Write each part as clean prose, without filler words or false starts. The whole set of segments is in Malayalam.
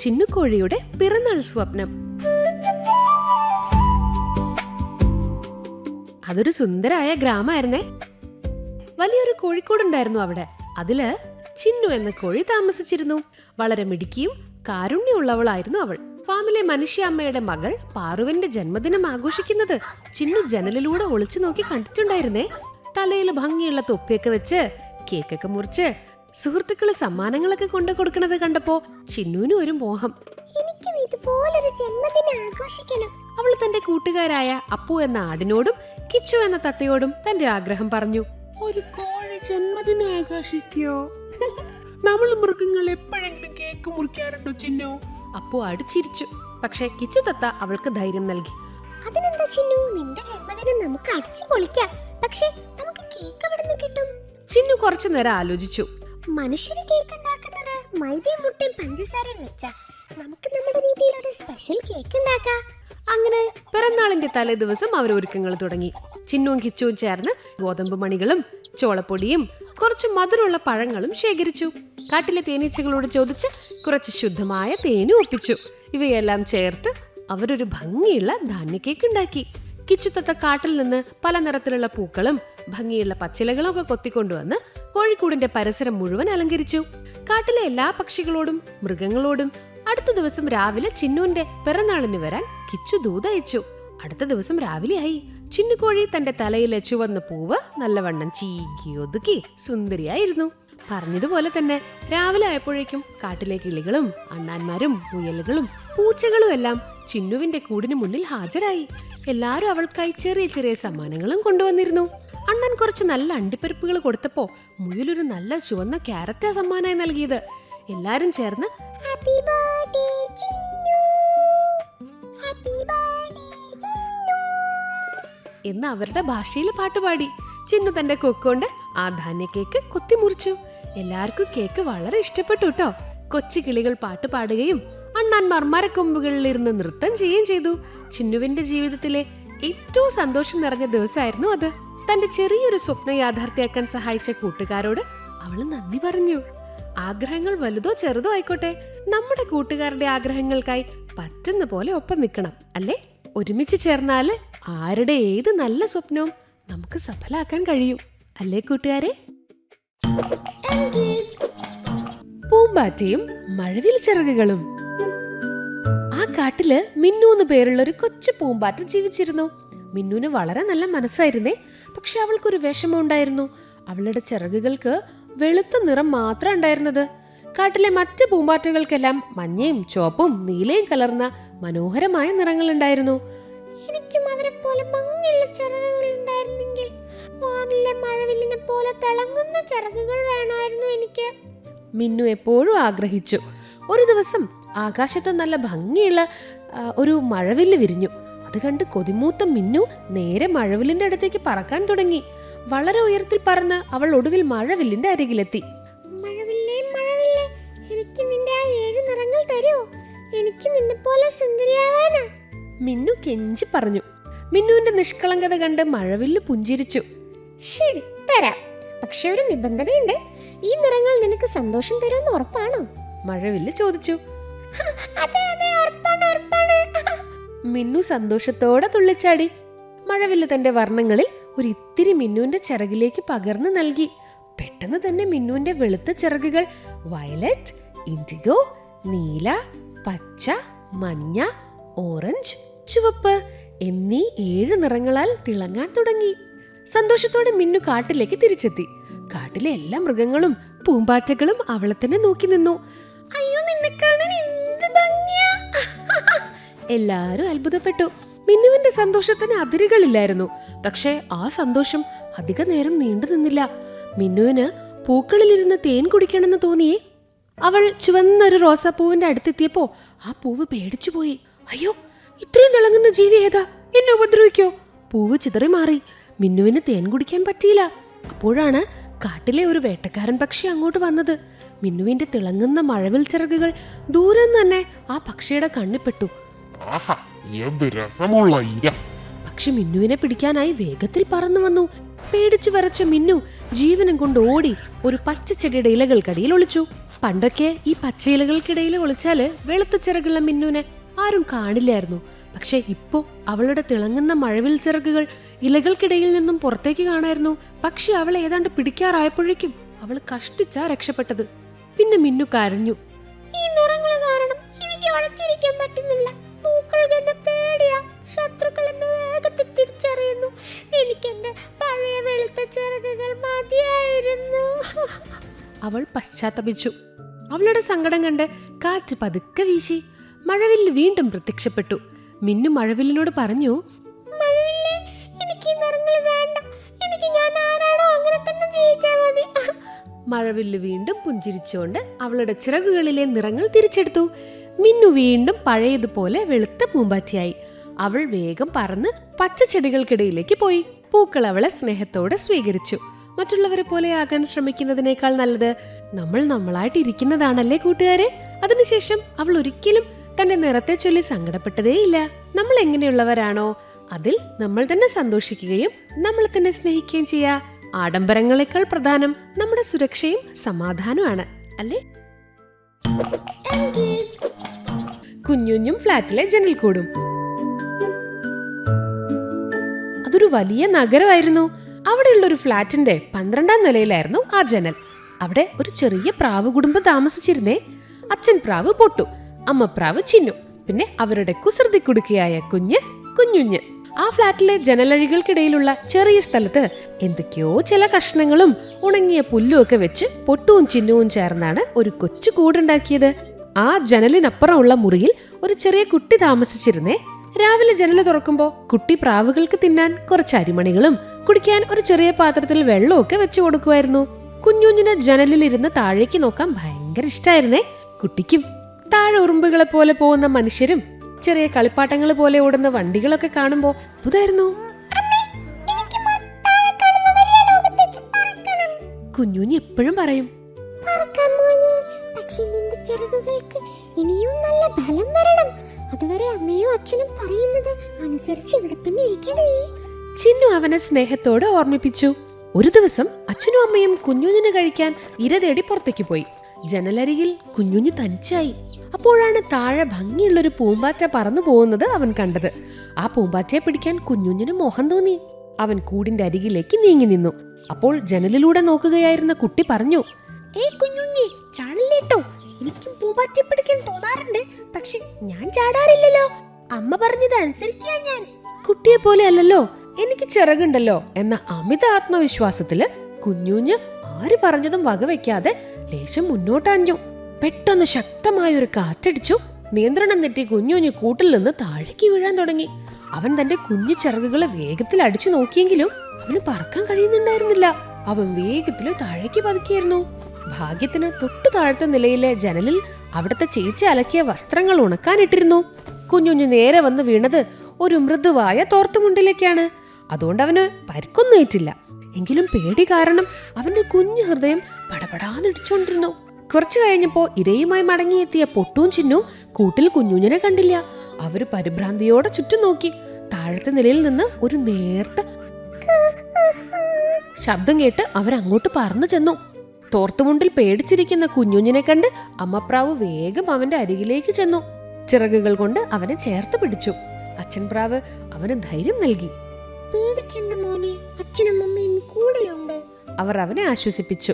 ചിന്നുകോഴിയുടെ പിറന്നാൾ സ്വപ്നം. അതൊരു സുന്ദരായ ഗ്രാമമായിരുന്നേ. വലിയൊരു കോഴിക്കോടുണ്ടായിരുന്നു അവിടെ. അതില് ചിന്നു എന്ന കോഴി താമസിച്ചിരുന്നു. വളരെ മിടുക്കിയും കാരുണ്യമുള്ളവളായിരുന്നു അവൾ. ഫാമിലെ മനുഷ്യാമ്മയുടെ മകൾ പാറുവിന്റെ ജന്മദിനം ആഘോഷിക്കുന്നത് ചിന്നു ജനലിലൂടെ ഒളിച്ചു നോക്കി കണ്ടിട്ടുണ്ടായിരുന്നേ. തലയിൽ ഭംഗിയുള്ള തൊപ്പിയൊക്കെ വെച്ച് കേക്കൊക്കെ മുറിച്ച് സുഹൃത്തുക്കള് സമ്മാനങ്ങളൊക്കെ കൊണ്ടു കൊടുക്കണത് കണ്ടപ്പോ ചിന്നുവിന് ഒരു മോഹം. എനിക്കും ഇതുപോലൊരു ജന്മദിനം ആഘോഷിക്കണം. അവൾ തന്റെ കൂട്ടുകാരായ അപ്പു എന്ന ആടിനോടും കിച്ചു എന്ന തത്തയോടും തന്റെ ആഗ്രഹം പറഞ്ഞു. ഒരു കോഴി ജന്മദിനം ആഘോഷിക്കോ? നമ്മൾ മൃഗങ്ങൾ എപ്പോഴെങ്കിലും കേക്ക് മുറിക്കാറുണ്ടോ ചിന്നു? അപ്പു ആട് ചിരിച്ചു. പക്ഷെ കിച്ചു തത്ത അവൾക്ക് ധൈര്യം നൽകി. അതിനെന്താ ചിന്നു, നിന്റെ ജന്മദിനം നമുക്ക് അടിച്ചു പൊളിക്കാം. പക്ഷെ നമുക്ക് കേക്ക് എവിടെ നിന്ന് കിട്ടും? ചിന്നു കുറച്ചു നേരം ആലോചിച്ചു. മനുഷ്യര് കേക്ക് ഉണ്ടാക്കുന്നത് മൈദയും മുട്ടയും പഞ്ചസാരയും വെച്ചാ. നമുക്ക് നമ്മുടെ രീതിയിൽ ഒരു സ്പെഷ്യൽ കേക്ക് ഉണ്ടാക്കാം. അങ്ങനെ പിറന്നാളിന്റെ തലേ ദിവസം അവർ ഒരുക്കങ്ങൾ തുടങ്ങി. ചിന്നുവും കിച്ചുവും ചേർന്ന് ഗോതമ്പ് മണികളും ചോളപ്പൊടിയും കുറച്ച് മധുരമുള്ള പഴങ്ങളും ശേഖരിച്ചു. കാട്ടിലെ തേനീച്ചകളോട് ചോദിച്ച് കുറച്ച് ശുദ്ധമായ തേനും ഒപ്പിച്ചു. ഇവയെല്ലാം ചേർത്ത് അവരൊരു ഭംഗിയുള്ള ധാന്യ കേക്ക് ഉണ്ടാക്കി. കിച്ചുത്തത്ത കാട്ടിൽ നിന്ന് പല നിറത്തിലുള്ള പൂക്കളും ഭംഗിയുള്ള പച്ചിലകളും ഒക്കെ കൊത്തിക്കൊണ്ടുവന്ന് കോഴിക്കൂടിന്റെ പരിസരം മുഴുവൻ അലങ്കരിച്ചു. കാട്ടിലെ എല്ലാ പക്ഷികളോടും മൃഗങ്ങളോടും അടുത്ത ദിവസം രാവിലെ ചിന്നുവിന്റെ പിറന്നാളിന് വരാൻ കിച്ചു ദൂതയച്ചു. അടുത്ത ദിവസം രാവിലെയായി. ചിന്നുകോഴി തന്റെ തലയിലെ ചുവന്ന പൂവ് നല്ലവണ്ണം ചീകി ഒതുക്കി സുന്ദരിയായിരുന്നു. പറഞ്ഞതുപോലെ തന്നെ രാവിലെ ആയപ്പോഴേക്കും കാട്ടിലെ കിളികളും അണ്ണാന്മാരും മുയലുകളും പൂച്ചകളും എല്ലാം ചിന്നുവിന്റെ കൂടിന് മുന്നിൽ ഹാജരായി. എല്ലാരും അവൾക്കായി ചെറിയ ചെറിയ സമ്മാനങ്ങളും കൊണ്ടുവന്നിരുന്നു. അണ്ണൻ കുറച്ച് നല്ല അണ്ടിപ്പരിപ്പുകൾ കൊടുത്തപ്പോ മുയലൊരു നല്ല ചുവന്ന ക്യാരറ്റാ സമ്മാനമായി നൽകിയത്. എല്ലാരും ചേർന്ന് happy birthday Chinnu, happy birthday Chinnu എന്ന് അവരുടെ ഭാഷയിൽ പാട്ടുപാടി. ചിന്നു തന്റെ കൊക്കൊണ്ട് ആ ധാന്യ കേക്ക് കൊത്തിമുറിച്ചു. എല്ലാവർക്കും കേക്ക് വളരെ ഇഷ്ടപ്പെട്ടു കേട്ടോ. കൊച്ചു കിളികൾ പാട്ട് പാടുകയും അണ്ണാന്മാർ മരക്കൊമ്പുകളിൽ ഇരുന്ന് നൃത്തം ചെയ്യുകയും ചെയ്തു. ചിന്നുവിന്റെ ജീവിതത്തിലെ ഏറ്റവും സന്തോഷം നിറഞ്ഞ ദിവസമായിരുന്നു അത്. തന്റെ ചെറിയൊരു സ്വപ്നം യാഥാർത്ഥ്യമാക്കാൻ സഹായിച്ച കൂട്ടുകാരോട് അവള് നന്ദി പറഞ്ഞു. ആഗ്രഹങ്ങൾ വലുതോ ചെറുതോ ആയിക്കോട്ടെ, നമ്മുടെ കൂട്ടുകാരുടെ ആഗ്രഹങ്ങൾക്കായി പറ്റുന്ന പോലെ ഒപ്പം നിൽക്കണം അല്ലേ? ഒരുമിച്ച് ചേർന്നാല് ആരുടെ ഏത് നല്ല സ്വപ്നവും നമുക്ക് സഫലാക്കാൻ കഴിയും അല്ലേ കൂട്ടുകാരെ? പൂമ്പാറ്റയും മഴവിൽ ചിറകുകളും. ആ കാട്ടില് മിന്നു എന്ന് പേരുള്ള ഒരു കൊച്ചു പൂമ്പാറ്റ ജീവിച്ചിരുന്നു. മിന്നുവിന് വളരെ നല്ല മനസ്സായിരുന്നേ. പക്ഷെ അവൾക്കൊരു വിഷമം ഉണ്ടായിരുന്നു. അവളുടെ ചിറകുകൾക്ക് വെളുത്ത നിറം മാത്രം ഉണ്ടായിരുന്നത്. കാട്ടിലെ മറ്റു പൂമ്പാറ്റകൾക്കെല്ലാം മഞ്ഞയും ചുവപ്പും നീലയും കലർന്ന മനോഹരമായ നിറങ്ങൾ ഉണ്ടായിരുന്നു. എനിക്കും അവരെ പോലെ ഭംഗിയുള്ള ചിറകുകൾ ഉണ്ടായിരുന്നെങ്കിൽ, വാനിലെ മഴവില്ലിനെ പോലെ തിളങ്ങുന്ന ചിറകുകൾ വേണമായിരുന്നു എനിക്ക്. മിന്നു എപ്പോഴും ആഗ്രഹിച്ചു. ഒരു ദിവസം ആകാശത്ത് നല്ല ഭംഗിയുള്ള ഒരു മഴവില്ല് വിരിഞ്ഞു. അത് കണ്ട് കൊതിമൂത്ത മിന്നു നേരെ മഴവില്ലിന്റെ അടുത്തേക്ക് പറക്കാൻ തുടങ്ങി. വളരെ ഉയരത്തിൽ പറന്ന് അവൾ ഒടുവിൽ മഴവില്ലിന്റെ അരികിലെത്തി. മഴവില്ലേ മഴവില്ലേ, എനിക്ക് നിന്റെ ആ 7 നിറങ്ങൾ തരൂ. എനിക്ക് നിന്നെ പോലെ സുന്ദരിയാവാനാ. മിന്നു കെഞ്ചി പറഞ്ഞു. മിന്നുവിന്റെ നിഷ്കളങ്കത കണ്ട് മഴവില്ല് പുഞ്ചിരിച്ചു. ശരി, തരാം. പക്ഷെ ഒരു നിബന്ധനയുണ്ട്. ഈ നിറങ്ങൾ നിനക്ക് സന്തോഷം തരുമെന്ന് ഉറപ്പാണോ? മഴവില്ല് ചോദിച്ചു. അതെ അതെ, ഉറപ്പാണ് ഉറപ്പാണ്. മിന്നു സന്തോഷത്തോടെ തുള്ളിച്ചാടി. മഴവില്ല് തന്റെ വർണ്ണങ്ങളിൽ ഒരു ഇത്തിരി മിന്നുവിന്റെ ചിറകിലേക്ക് പകർന്നു നൽകി. പെട്ടെന്ന് തന്നെ മിന്നുവിന്റെ വെളുത്ത ചിറകുകൾ വയലറ്റ്, ഇൻഡിഗോ, നീല, പച്ച, മഞ്ഞ, ഓറഞ്ച്, ചുവപ്പ് എന്നീ 7 നിറങ്ങളാൽ തിളങ്ങാൻ തുടങ്ങി. സന്തോഷത്തോടെ മിന്നു കാട്ടിലേക്ക് തിരിച്ചെത്തി. കാട്ടിലെ എല്ലാ മൃഗങ്ങളും പൂമ്പാറ്റകളും അവളെ തന്നെ നോക്കി നിന്നു. അയ്യോ, നിന്നെ കാണാൻ എന്ത് ഭംഗിയാ. എല്ലാരും അത്ഭുതപ്പെട്ടു. മിന്നുവിന്റെ സന്തോഷത്തിന് അതിരുകളില്ലായിരുന്നു. പക്ഷേ ആ സന്തോഷം അധിക നേരം നീണ്ടു നിന്നില്ല. മിന്നുവിന് പൂക്കളിലിരുന്ന് തേൻ കുടിക്കണമെന്ന് തോന്നിയേ. അവൾ ചുവന്നൊരു റോസാപ്പൂവിന്റെ അടുത്തെത്തിയപ്പോ ആ പൂവ് പേടിച്ചുപോയി. അയ്യോ, ഇത്രയും തിളങ്ങുന്ന ജീവി ഏതാ? എന്നെ ഉപദ്രവിക്കോ? പൂവ് ചിതറി മാറി. മിന്നുവിന് തേൻ കുടിക്കാൻ പറ്റിയില്ല. അപ്പോഴാണ് കാട്ടിലെ ഒരു വേട്ടക്കാരൻ പക്ഷി അങ്ങോട്ട് വന്നത്. മിന്നുവിന്റെ തിളങ്ങുന്ന മഴവിൽ ചിറകുകൾ ദൂരെ തന്നെ ആ പക്ഷിയുടെ കണ്ണിപ്പെട്ടു. പക്ഷി മിന്നുവിനെ പിടിക്കാനായി വേഗത്തിൽ പറന്നു വന്നു. പേടിച്ചു വരച്ച മിന്നു ജീവനം കൊണ്ട് ഓടി ഒരു പച്ചച്ചെടിയുടെ ഇലകൾക്കടിയിൽ ഒളിച്ചു. പണ്ടൊക്കെ ഈ പച്ചയിലകൾക്കിടയിൽ ഒളിച്ചാല് വെളുത്ത ചിറകുള്ള മിന്നുനെ ആരും കാണില്ലായിരുന്നു. പക്ഷെ ഇപ്പോ അവളുടെ തിളങ്ങുന്ന മഴവിൽ ചിറകുകൾ ഇലകൾക്കിടയിൽ നിന്നും പുറത്തേക്ക് കാണായിരുന്നു. പക്ഷെ അവൾ ഏതാണ്ട് പിടിക്കാറായപ്പോഴേക്കും അവൾ കഷ്ടിച്ചാ രക്ഷപ്പെട്ടത്. പിന്നെ മിന്നു കരഞ്ഞു. ഈ നിറങ്ങൾ കാരണം എനിക്ക് ഒളിച്ചിരിക്കാൻ പറ്റുന്നില്ല. പൂക്കൾക്ക് എന്നെ പേടിയാ. ശത്രുക്കൾ എന്നെ വേഗത്തിൽ തിരിച്ചറിയുന്നു. എനിക്ക് എന്റെ പഴയ വെളുത്ത ചിറകുകൾ മതിയായിരുന്നു. അവൾ പശ്ചാത്തപിച്ചു. അവളുടെ സങ്കടം കണ്ട് കാറ്റ് പതുക്കെ വീശി. മഴവില്ല് വീണ്ടും പ്രത്യക്ഷപ്പെട്ടു. മിന്നു മഴവില്ലിനോട് പറഞ്ഞു, മഴവില്ലേ, എനിക്ക് ഈ നിറങ്ങൾ വേണ്ട. എനിക്ക് ഞാൻ ആരാണോ അങ്ങനെ തന്നെ ജീവിച്ചാൽ മതി. മഴവില്ല് വീണ്ടും പുഞ്ചിരിച്ചുകൊണ്ട് അവളുടെ ചിറകുകളിലെ നിറങ്ങൾ തിരിച്ചെടുത്തു. മിന്നു വീണ്ടും പഴയതുപോലെ വെളുത്ത പൂമ്പാറ്റയായി. അവൾ വേഗം പറന്ന് പച്ചച്ചെടികൾക്കിടയിലേക്ക് പോയി. പൂക്കൾ അവളെ സ്നേഹത്തോടെ സ്വീകരിച്ചു. മറ്റുള്ളവരെ പോലെ ആകാൻ ശ്രമിക്കുന്നതിനേക്കാൾ നല്ലത് നമ്മൾ നമ്മളായിട്ട് ഇരിക്കുന്നതാണല്ലേ കൂട്ടുകാരെ. അതിനുശേഷം അവൾ ഒരിക്കലും തന്റെ നിറത്തെ ചൊല്ലി സങ്കടപ്പെട്ടതേയില്ല. നമ്മൾ എങ്ങനെയുള്ളവരാണോ അതിൽ നമ്മൾ തന്നെ സന്തോഷിക്കുകയും നമ്മളെ തന്നെ സ്നേഹിക്കുകയും ചെയ്യാ. ആഡംബരങ്ങളെക്കാൾ പ്രധാനം നമ്മുടെ സുരക്ഷയും സമാധാനവുമാണ്, അല്ലേ? കുഞ്ഞുഞ്ഞും ഫ്ലാറ്റിലെ ജനൽ കൂടും. അതൊരു വലിയ നഗരമായിരുന്നു. അവിടെയുള്ള ഒരു ഫ്ലാറ്റിന്റെ 12ാം നിലയിലായിരുന്നു ആ ജനൽ. അവിടെ ഒരു ചെറിയ പ്രാവ് കുടുംബം താമസിച്ചിരുന്നേ. അച്ഛൻ പ്രാവ് പൊട്ടു, അമ്മ പ്രാവ് ചിന്നു, പിന്നെ അവരുടെ കുസൃതി കുടുക്കിയായ കുഞ്ഞുഞ്ഞ്. ആ ഫ്ലാറ്റിലെ ജനലഴികൾക്കിടയിലുള്ള ചെറിയ സ്ഥലത്ത് എന്തൊക്കെയോ ചില കഷ്ണങ്ങളും ഉണങ്ങിയ പുല്ലും ഒക്കെ വെച്ച് പൊട്ടുവും ചിന്നുവും ചേർന്നാണ് ഒരു കൊച്ചു കൂടുണ്ടാക്കിയത്. ആ ജനലിനപ്പുറമുള്ള മുറിയിൽ ഒരു ചെറിയ കുട്ടി താമസിച്ചിരുന്നേ. രാവിലെ ജനല് തുറക്കുമ്പോ കുട്ടി പ്രാവുകൾക്ക് തിന്നാൻ കുറച്ച് അരിമണികളും കുടിക്കാൻ ഒരു ചെറിയ പാത്രത്തിൽ വെള്ളമൊക്കെ വെച്ചു കൊടുക്കുമായിരുന്നു. കുഞ്ഞുഞ്ഞിന് ജനലിലിരുന്ന് താഴേക്ക് നോക്കാൻ ഭയങ്കര ഇഷ്ടായിരുന്നേ. കുട്ടിക്കും താഴെ ഉറുമ്പുകളെ പോലെ പോകുന്ന മനുഷ്യരും ചെറിയ കളിപ്പാട്ടങ്ങൾ പോലെ ഓടുന്ന വണ്ടികളൊക്കെ കാണുമ്പോ അത്ഭുതമായിരുന്നു. കുഞ്ഞുഞ്ഞി എപ്പോഴും പറയും, പക്ഷെ നിന്റെ ചിറകുകൾക്ക് ഇനിയും നല്ല ബലം വരണം. അതുവരെ അമ്മയും അച്ഛനും പറയുന്നത് അനുസരിച്ച് ഇവിടെ തന്നെ ഇരിക്കണേ. ചിന്നു അവനെ സ്നേഹത്തോടെ ഓർമ്മിപ്പിച്ചു. ഒരു ദിവസം അച്ഛനും അമ്മയും കുഞ്ഞുഞ്ഞിന് കഴിക്കാൻ ഇര തേടി പുറത്തേക്ക് പോയി. ജനലരികിൽ കുഞ്ഞുഞ്ഞി തനിച്ചായി. അപ്പോഴാണ് താഴെ ഭംഗിയുള്ളൊരു പൂമ്പാറ്റ പറന്നു പോകുന്നത് അവൻ കണ്ടത്. ആ പൂമ്പാറ്റയെ പിടിക്കാൻ കുഞ്ഞുഞ്ഞിന് മോഹം തോന്നി. അവൻ കൂടിന്റെ അരികിലേക്ക് നീങ്ങി നിന്നു. അപ്പോൾ ജനലിലൂടെ നോക്കുകയായിരുന്ന കുട്ടി പറഞ്ഞു, ഏയ് കുഞ്ഞുണ്ണി, ചാടില്ലേട്ടോ. എനിക്കും പൂമ്പാറ്റയെ പിടിക്കാൻ തോന്നാറുണ്ട്, പക്ഷെ ഞാൻ ചാടാറില്ലല്ലോ. അമ്മ പറഞ്ഞത് അനുസരിക്കാൻ ഞാൻ. കുട്ടിയെ പോലെ അല്ലല്ലോ, എനിക്ക് ചിറകുണ്ടല്ലോ എന്ന അമിത ആത്മവിശ്വാസത്തില് കുഞ്ഞുഞ്ഞ് ആര് പറഞ്ഞതും വകവെക്കാതെ ലേശം മുന്നോട്ടാഞ്ഞു. പെട്ടെന്ന് ശക്തമായൊരു കാറ്റടിച്ചു. നിയന്ത്രണം തെറ്റി കുഞ്ഞുഞ്ഞ് കൂട്ടിൽ നിന്ന് താഴേക്ക് വീഴാൻ തുടങ്ങി. അവൻ തന്റെ കുഞ്ഞു ചിറകുകളെ വേഗത്തിൽ അടിച്ചു നോക്കിയെങ്കിലും അവന് പറക്കാൻ കഴിയുന്നുണ്ടായിരുന്നില്ല. അവൻ വേഗത്തിൽ താഴേക്ക് പതുക്കിയിരുന്നു. ഭാഗ്യത്തിന് തൊട്ടു താഴത്തെ നിലയിലെ ജനലിൽ അവിടുത്തെ ചേച്ചി അലക്കിയ വസ്ത്രങ്ങൾ ഉണക്കാനിട്ടിരുന്നു. കുഞ്ഞുഞ്ഞ് നേരെ വന്ന് വീണത് ഒരു മൃദുവായ തോർത്തുമുണ്ടിലേക്കാണ്. അതുകൊണ്ട് അവന് പരിക്കൊന്നേറ്റില്ല. എങ്കിലും പേടി കാരണം അവന്റെ കുഞ്ഞു ഹൃദയം പടപടാന്നിടിച്ചോണ്ടിരുന്നു. കുറച്ചു കഴിഞ്ഞപ്പോ ഇരയുമായി മടങ്ങിയെത്തിയ പൊട്ടും ചിന്നും കൂട്ടിൽ കുഞ്ഞുഞ്ഞിനെ കണ്ടില്ല. അവര് പരിഭ്രാന്തിയോടെ ചുറ്റും നോക്കി. താഴത്തെ നിലയിൽ നിന്ന് ഒരു നേർത്ത ശബ്ദം കേട്ട് അവരങ്ങോട്ട് പറന്നു ചെന്നു. തോർത്തുമുണ്ടിൽ പേടിച്ചിരിക്കുന്ന കുഞ്ഞുഞ്ഞിനെ കണ്ട് അമ്മപ്രാവ് വേഗം അവന്റെ അരികിലേക്ക് ചെന്നു. ചിറകുകൾ കൊണ്ട് അവനെ ചേർത്ത് പിടിച്ചു. അച്ഛൻ പ്രാവ് അവന് ധൈര്യം നൽകി. പേടിക്കണ്ട മോനെ, അച്ഛനും അമ്മയും കൂടെയുണ്ട്. അവർ അവനെ ആശ്വസിപ്പിച്ചു.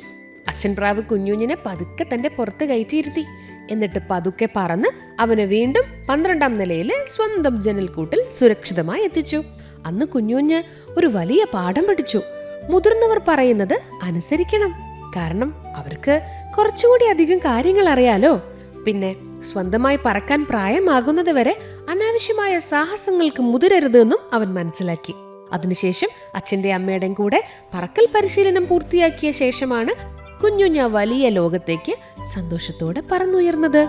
അച്ഛൻ പ്രാവ് കുഞ്ഞുഞ്ഞിനെ പതുക്കെ തന്റെ പുറത്ത് കയറ്റിയിരുത്തി. എന്നിട്ട് പതുക്കെ പറന്ന് അവനെ വീണ്ടും 12ാം നിലയിലെ സ്വന്തം ജനൽക്കൂട്ടിൽ സുരക്ഷിതമായി എത്തിച്ചു. അന്ന് കുഞ്ഞുഞ്ഞ് ഒരു വലിയ പാഠം പഠിച്ചു. മുതിർന്നവർ പറയുന്നത് അനുസരിക്കണം. കാരണം അവർക്ക് കുറച്ചുകൂടി അധികം കാര്യങ്ങൾ അറിയാലോ. പിന്നെ സ്വന്തമായി പറക്കാൻ പ്രായമാകുന്നത് വരെ അനാവശ്യമായ സാഹസങ്ങൾക്ക് മുതിരരുതെന്നും അവൻ മനസ്സിലാക്കി. അതിനുശേഷം അച്ഛന്റെ അമ്മയുടെയും കൂടെ പറക്കൽ പരിശീലനം പൂർത്തിയാക്കിയ ശേഷമാണ് കുഞ്ഞുഞ്ഞ വലിയ ലോകത്തേക്ക് സന്തോഷത്തോടെ പറന്നുയർന്നത്.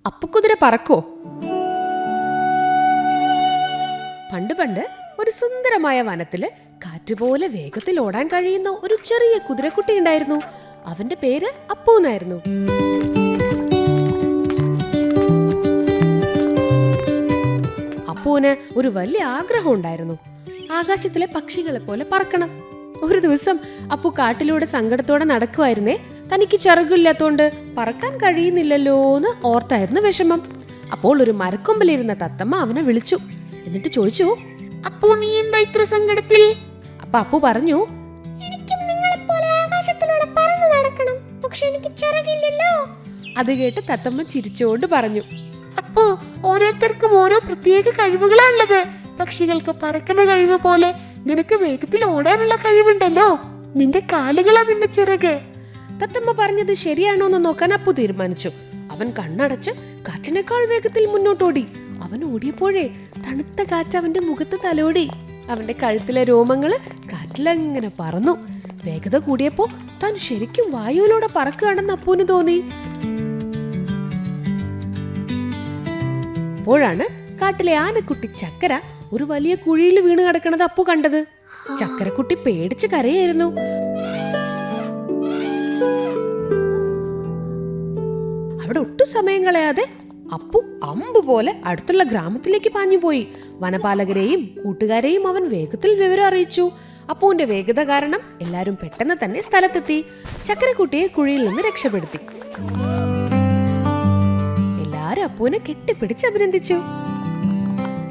അപ്പുകുതിര പറക്കോ? പണ്ട് ഒരു സുന്ദരമായ വനത്തില് കാറ്റുപോലെ വേഗത്തിൽ ഓടാൻ കഴിയുന്ന ഒരു ചെറിയ കുതിരക്കുട്ടി ഉണ്ടായിരുന്നു. അവന്റെ പേര് അപ്പു എന്നായിരുന്നു. അപ്പുവിന് ഒരു വലിയ ആഗ്രഹം ഉണ്ടായിരുന്നു. ആകാശത്തിലെ പക്ഷികളെ പോലെ പറക്കണം. ഒരു ദിവസം അപ്പു കാട്ടിലൂടെ സങ്കടത്തോടെ നടക്കുമായിരുന്നേ. തനിക്ക് ചിറകില്ലാത്തോണ്ട് പറക്കാൻ കഴിയുന്നില്ലല്ലോ എന്ന് ഓർത്തായിരുന്നു വിഷമം. അപ്പോൾ ഒരു മരക്കൊമ്പിലിരുന്ന തത്തമ്മ അവനെ വിളിച്ചു. എന്നിട്ട് ചോദിച്ചു, അപ്പോ നീ എന്താ ഇത്ര സങ്കടത്തിൽ? അപ്പൊ അപ്പു പറഞ്ഞു, എനിക്കും നിങ്ങളെപ്പോലെ ആകാശത്തിലൂടെ പറന്നു നടക്കണം, പക്ഷെ എനിക്ക് ചിറകില്ലല്ലോ. അത് കേട്ട് തത്തമ്മ ചിരിച്ചുകൊണ്ട് പറഞ്ഞു, അപ്പോ ഓരോരുത്തർക്കും ഓരോ പ്രത്യേക കഴിവുകളാണുള്ളത്. പക്ഷികൾക്ക് പറക്കുന്ന കഴിവ് പോലെ നിനക്ക് വേഗത്തിൽ ഓടാനുള്ള കഴിവുണ്ടല്ലോ. നിന്റെ കാലുകളാ നിന്റെ ചിറക്. തത്തമ്മ പറഞ്ഞത് ശരിയാണോന്ന് നോക്കാൻ അപ്പു തീരുമാനിച്ചു. അവൻ കണ്ണടച്ച് കാറ്റിനേക്കാൾ വേഗത്തിൽ മുന്നോട്ടോടി. അവൻ ഓടിയപ്പോഴേ തണുത്ത കാറ്റ് അവന്റെ മുഖത്ത് തലോടി. അവന്റെ കഴുത്തിലെ രോമങ്ങള് കാറ്റിലങ്ങനെ പറന്നു. വേഗത കൂടിയപ്പോ താൻ ശരിക്കും വായുവിലൂടെ പറക്കുകയാണെന്ന് അപ്പുവിന് തോന്നി. അപ്പോഴാണ് കാട്ടിലെ ആനക്കുട്ടി ചക്കര ഒരു വലിയ കുഴിയിൽ വീണ് കിടക്കണത് അപ്പു കണ്ടത്. ചക്കരക്കുട്ടി പേടിച്ച് കരയായിരുന്നു. അവിടെ ഒട്ടും സമയം കളയാതെ അപ്പു അമ്പ് പോലെ അടുത്തുള്ള ഗ്രാമത്തിലേക്ക് പാഞ്ഞുപോയി. വനപാലകരെയും കൂട്ടുകാരെയും അവൻ വേഗത്തിൽ വിവരം അറിയിച്ചു. അപ്പുവിന്റെ വേഗത കാരണം എല്ലാരും പെട്ടെന്ന് തന്നെ സ്ഥലത്തെത്തി. ചക്കരക്കുട്ടിയെ കുഴിയിൽ നിന്ന് രക്ഷപ്പെടുത്തി. എല്ലാരും അപ്പുവിനെ കെട്ടിപ്പിടിച്ച് അഭിനന്ദിച്ചു.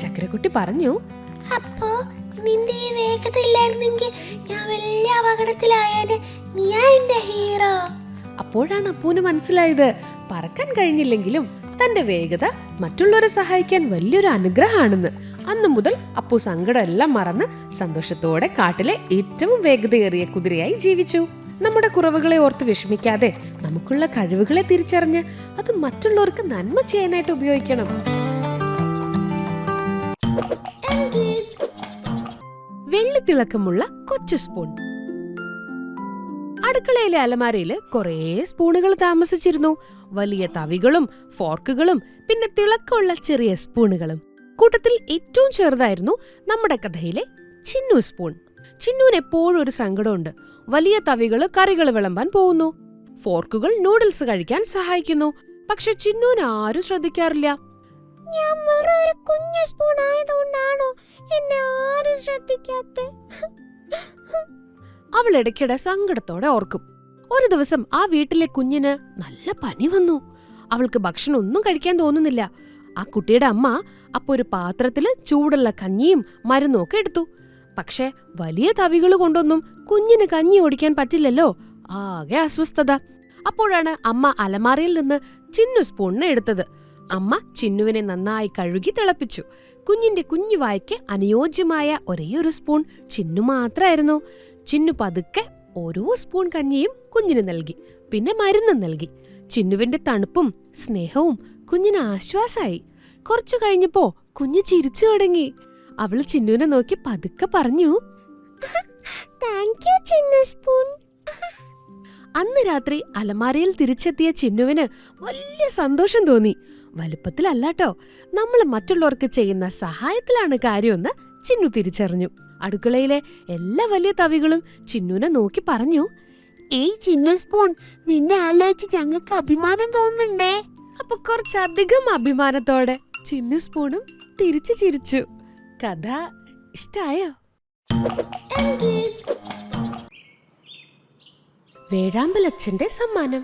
ചക്കരക്കുട്ടി പറഞ്ഞു, അപ്പോ നിന്റെ ഈ വേഗത ഇല്ലായിരുന്നെങ്കിൽ ഞാൻ വലിയ അപകടത്തിലായേനെ. നീയാ എന്റെ ഹീറോ. അപ്പോഴാണ് അപ്പുവിന് മനസ്സിലായത്, പറക്കാൻ കഴിഞ്ഞില്ലെങ്കിലും തന്റെ വേഗത മറ്റുള്ളവരെ സഹായിക്കാൻ വലിയൊരു അനുഗ്രഹമാണെന്ന്. അന്നു മുതൽ അപ്പു സങ്കടമെല്ലാം മറന്ന് സന്തോഷത്തോടെ കാട്ടിലെ ഏറ്റവും വേഗതയേറിയ കുതിരയായി ജീവിച്ചു. നമ്മുടെ കുറവുകളെ ഓർത്ത് വിഷമിക്കാതെ നമുക്കുള്ള കഴിവുകളെ തിരിച്ചറിഞ്ഞ് അത് മറ്റുള്ളവർക്ക് നന്മ ചെയ്യാനായിട്ട് ഉപയോഗിക്കണം. വെള്ളിത്തിളക്കമുള്ള കൊച്ചു സ്പൂൺ. അടുക്കളയിലെ അലമാരയില് കുറേ സ്പൂണുകൾ താമസിച്ചിരുന്നു. വലിയ തവികളും ഫോർക്കുകളും പിന്നെ തിളക്കമുള്ള ചെറിയ സ്പൂണുകളും. കൂട്ടത്തിൽ ഏറ്റവും ചെറുതായിരുന്നു നമ്മുടെ കഥയിലെ ചിന്നു സ്പൂൺ. ചിന്നുവിന് എപ്പോഴും ഒരു സങ്കടമുണ്ട്. വലിയ തവികള് കറികൾ വിളമ്പാൻ പോകുന്നു, ഫോർക്കുകൾ നൂഡിൽസ് കഴിക്കാൻ സഹായിക്കുന്നു. പക്ഷെ ചിന്നുവിന് ആരും ശ്രദ്ധിക്കാറില്ല. ഞാൻ വെറും ഒരു കുഞ്ഞു സ്പൂൺ ആയതുകൊണ്ടാണോ എന്നെ ആരും ശ്രദ്ധിക്കാത്തെ? അവൾ ഇടയ്ക്കിടെ സങ്കടത്തോടെ ഓർക്കും. ഒരു ദിവസം ആ വീട്ടിലെ കുഞ്ഞിന് നല്ല പനി വന്നു. അവൾക്ക് ഭക്ഷണം ഒന്നും കഴിക്കാൻ തോന്നുന്നില്ല. ആ കുട്ടിയുടെ അമ്മ അപ്പൊ ഒരു പാത്രത്തില് ചൂടുള്ള കഞ്ഞിയും മരുന്നും ഒക്കെ എടുത്തു. പക്ഷെ വലിയ തവികൾ കൊണ്ടൊന്നും കുഞ്ഞിന് കഞ്ഞി ഓടിക്കാൻ പറ്റില്ലല്ലോ. ആകെ അസ്വസ്ഥത. അപ്പോഴാണ് അമ്മ അലമാരയിൽ നിന്ന് ചിന്നു സ്പൂണിനെ എടുത്തത്. അമ്മ ചിന്നുവിനെ നന്നായി കഴുകി തിളപ്പിച്ചു. കുഞ്ഞിന്റെ കുഞ്ഞു വായ്ക്ക് അനുയോജ്യമായ ഒരേയൊരു സ്പൂൺ ചിന്നു മാത്രമായിരുന്നു. ചിന്നു പതുക്കെ ഓരോ സ്പൂൺ കഞ്ഞിയും കുഞ്ഞിന് നൽകി. പിന്നെ മരുന്നും നൽകി. ചിന്നുവിന്റെ തണുപ്പും സ്നേഹവും കുഞ്ഞിന് ആശ്വാസായി. കുറച്ചു കഴിഞ്ഞപ്പോ കുഞ്ഞ് ചിരിച്ചു തുടങ്ങി. അവള് ചിന്നുവിനെ നോക്കി പതുക്കെ പറഞ്ഞു, താങ്ക് യു ചിന്നു സ്പൂൺ. അന്ന് രാത്രി അലമാരയിൽ തിരിച്ചെത്തിയ ചിന്നുവിന് വലിയ സന്തോഷം തോന്നി. വലുപ്പത്തിലല്ലാട്ടോ, നമ്മൾ മറ്റുള്ളവർക്ക് ചെയ്യുന്ന സഹായത്തിലാണ് കാര്യമെന്ന് ചിന്നു തിരിച്ചറിഞ്ഞു. അടുക്കളയിലെ എല്ലാ വലിയ തവികളും ചിന്നുവിനെ നോക്കി പറഞ്ഞു, ഏയ് ചിന്നു സ്പൂൺ, നിന്നെ ആലോചിച്ച് ഞങ്ങൾക്ക് അഭിമാനം തോന്നുന്നുണ്ടേ. അപ്പൊ കുറച്ചധികം അഭിമാനത്തോടെ ചിന്നു സ്പൂണും തിരിച്ചു ചിരിച്ചു. കഥ ഇഷ്ടായോ? വേഴാമ്പലച്ഛന്റെ സമ്മാനം.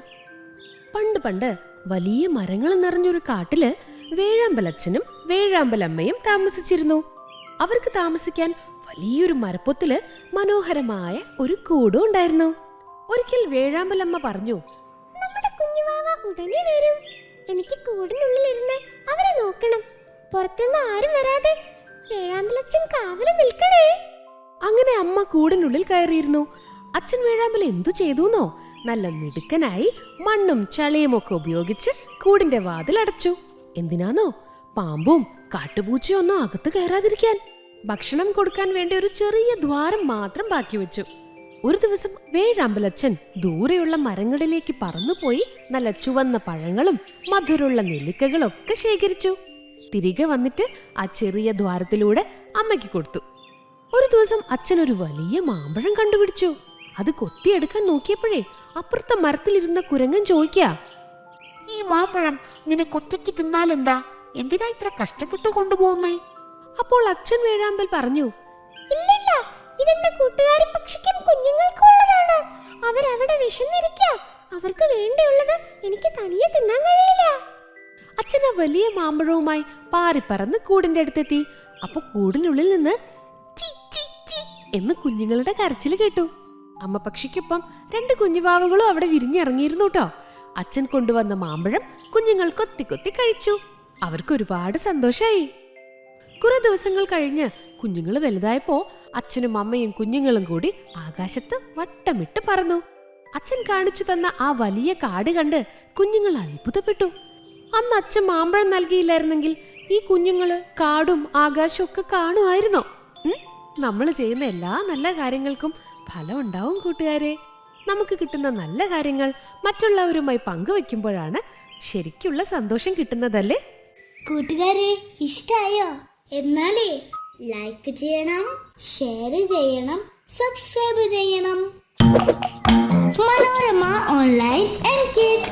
പണ്ട് പണ്ട് വലിയ മരങ്ങൾ നിറഞ്ഞൊരു കാട്ടില് വേഴാമ്പലച്ഛനും വേഴാമ്പലമ്മയും താമസിച്ചിരുന്നു. അവർക്ക് താമസിക്കാൻ വലിയൊരു മരപ്പൊത്തില് മനോഹരമായ ഒരു കൂടും ഉണ്ടായിരുന്നു. ഒരിക്കൽ വേഴാമ്പലമ്മ പറഞ്ഞു, നമ്മുടെ കുഞ്ഞുവാവ ഉടനെ വരും. എനിക്ക് കൂടിനുള്ളിലിരുന്ന് അവരെ നോക്കണം. പുറത്തുനിന്ന് ആരും വരാതെ വേഴാമ്പലച്ഛൻ കാവല് നിൽക്കണേ. അങ്ങനെ അമ്മ കൂടിനുള്ളിൽ കയറിയിരുന്നു. അച്ഛൻ വേഴാമ്പൽ എന്തു ചെയ്തുന്നോ? നല്ല മിടുക്കനായി മണ്ണും ചളിയും ഒക്കെ ഉപയോഗിച്ച് കൂടിന്റെ വാതിൽ അടച്ചു. എന്തിനാന്നോ? പാമ്പും കാട്ടുപൂച്ചയും ഒന്നും അകത്ത് കയറാതിരിക്കാൻ. ഭക്ഷണം കൊടുക്കാൻ വേണ്ടി ഒരു ചെറിയ ദ്വാരം മാത്രം ബാക്കി വെച്ചു. ഒരു ദിവസം വേഴാമ്പലച്ഛൻ ദൂരെയുള്ള മരങ്ങളിലേക്ക് പറന്നുപോയി നല്ല ചുവന്ന പഴങ്ങളും മധുരമുള്ള നെല്ലിക്കകളൊക്കെ ശേഖരിച്ചു. തിരികെ വന്നിട്ട് ആ ചെറിയ ദ്വാരത്തിലൂടെ അമ്മയ്ക്ക് കൊടുത്തു. ഒരു ദിവസം അച്ഛൻ ഒരു വലിയ മാമ്പഴം കണ്ടുപിടിച്ചു. അത് കൊത്തിയെടുക്കാൻ നോക്കിയപ്പോഴേ അപ്പുറത്തെ മരത്തിലിരുന്ന കുരങ്ങൻ ചോദിക്കാ, ഈ മാമ്പഴം നിനക്ക് ഒറ്റയ്ക്ക് തിന്നാലെന്താ? എന്തിനാ ഇത്ര കഷ്ടപ്പെട്ടു കൊണ്ടുപോകുന്നേ? അപ്പോൾ അച്ഛൻ വേഴാമ്പൽ പറഞ്ഞു, ഇല്ലില്ല, ഇതെന്റെ കൂട്ടുകാരി പക്ഷിക്കും കുഞ്ഞുങ്ങൾക്കും ഉള്ളതാണ്. അവരവിടെ വിശന്നിരിക്കുക. അവർക്ക് വേണ്ടിയുള്ളത് എനിക്ക് തനിയെ തിന്നാൻ കഴിയില്ല. അച്ഛൻ ആ വലിയ മാമ്പഴവുമായി പാറിപ്പറന്ന് കൂടിന്റെ അടുത്തെത്തി. അപ്പൊ കൂടിനുള്ളിൽ നിന്ന് ചി ചി ചി എന്ന് കുഞ്ഞുങ്ങളുടെ കരച്ചിൽ കേട്ടു. അമ്മ പക്ഷിക്കൊപ്പം 2 കുഞ്ഞുവാവകളും അവിടെ വിരിഞ്ഞിറങ്ങിയിരുന്നു കേട്ടോ. അച്ഛൻ കൊണ്ടുവന്ന മാമ്പഴം കുഞ്ഞുങ്ങൾ കൊത്തി കൊത്തി കഴിച്ചു. അവർക്ക് ഒരുപാട് സന്തോഷായി. കുറെ ദിവസങ്ങൾ കഴിഞ്ഞ് കുഞ്ഞുങ്ങൾ വലുതായപ്പോ അച്ഛനും അമ്മയും കുഞ്ഞുങ്ങളും കൂടി ആകാശത്ത് വട്ടമിട്ട് പറന്നു. അച്ഛൻ കാണിച്ചു തന്ന ആ വലിയ കാട് കണ്ട് കുഞ്ഞുങ്ങൾ അത്ഭുതപ്പെട്ടു. അന്ന് അച്ഛൻ മാമ്പഴം നൽകിയില്ലായിരുന്നെങ്കിൽ ഈ കുഞ്ഞുങ്ങള് കാടും ആകാശവും ഒക്കെ കാണുമായിരുന്നോ? നമ്മൾ ചെയ്യുന്ന എല്ലാ നല്ല കാര്യങ്ങൾക്കും ഫലം ഉണ്ടാവും കൂട്ടുകാരെ. നമുക്ക് കിട്ടുന്ന നല്ല കാര്യങ്ങൾ മറ്റുള്ളവരുമായി പങ്കുവെക്കുമ്പോഴാണ് ശരിക്കുള്ള സന്തോഷം കിട്ടുന്നതല്ലേ? കൂട്ടുകാരെ, ഇഷ്ടായോ? എന്നാലേ ലൈക്ക് ചെയ്യണം, ഷെയർ ചെയ്യണം, സബ്സ്ക്രൈബ് ചെയ്യണം. മനോരമ ഓൺലൈൻ എൻകിഡ്.